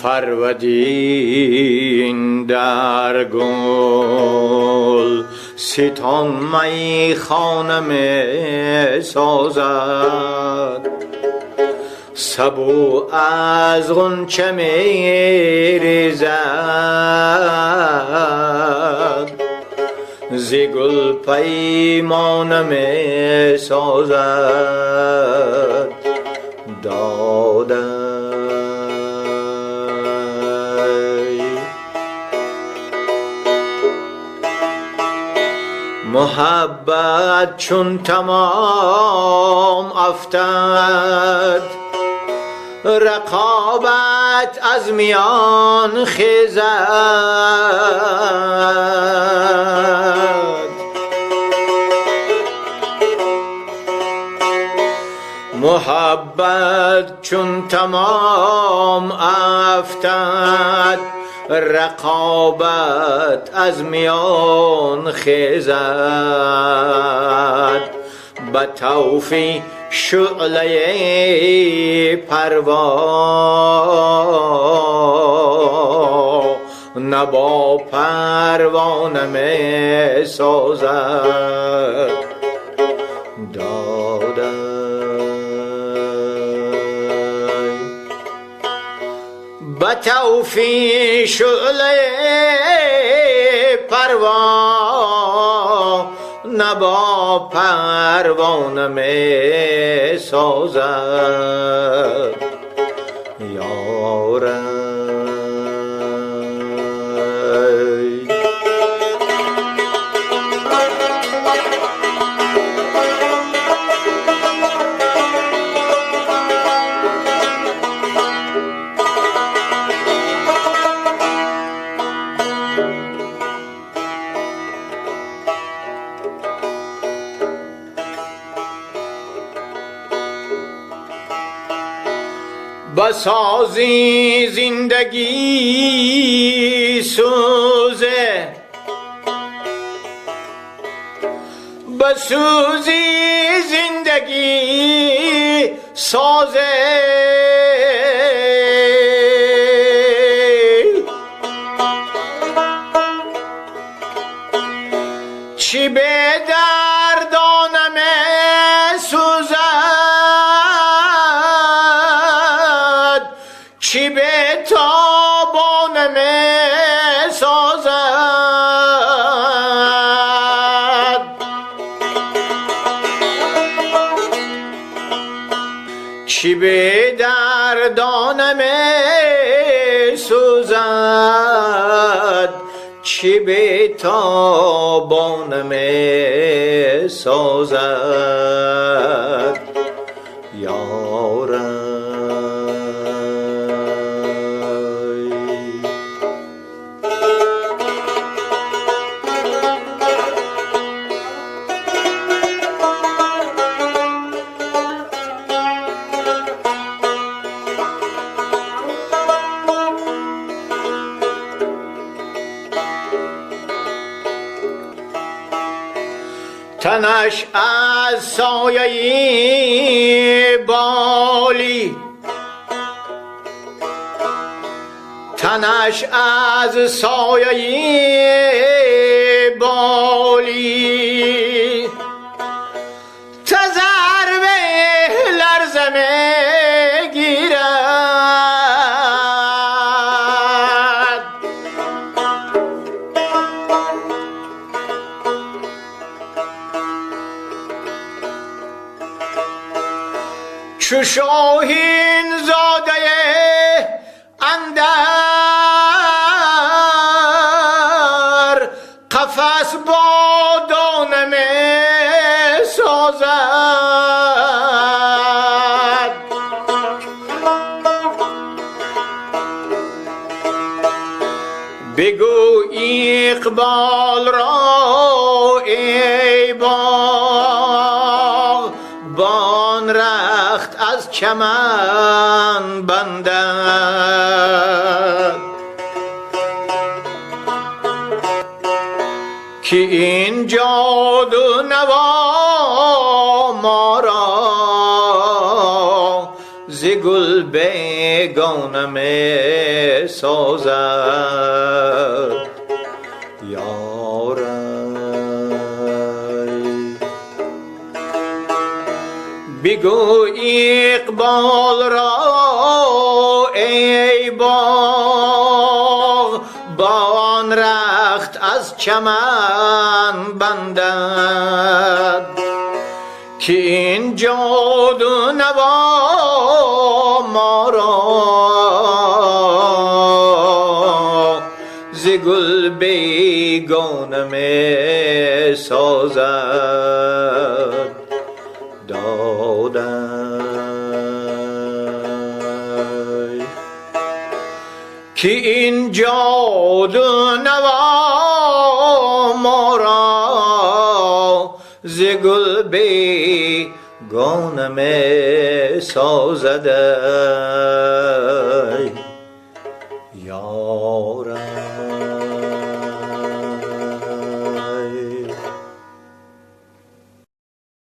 فرودین در گل ستان میخانه می سازد، سبو از غنچه می ریزد، ز گل پیمانه می سازد. داده محبت چون تمام افتد، رقابت از میان خیزد. محبت چون تمام افتد، رقابت از میان خیزد. به طوف شعله پروا نبا پروانه می سازد. داده به طوف شعله پروا نبا پروانه می سازد. یارم بسازی زندگی سوزه، بسوزی زندگی سازه. چی به دردانم سوزد، چی به تابانم سازد. چی به دردانم سوزد، چی به تابانم سازد. یارم تنش از سایه بالی، تنش از سایه بالی، تذرو لرزه میگیرد. چو شاهین زاده اندر قفس با دانه می سازد. بگو اقبال را ای باغ، بان رخت از چمن بندد. که این جادو نوا ما را ز گل بیگانه می سازد یارای. بگو اقبال را ای باغ بان رخت از چمن بندد که این جادو نوا ما را ز گل بیگانه می سازد دادی که این جادو نوا ما را ز گل بیگانه می سازد یارم.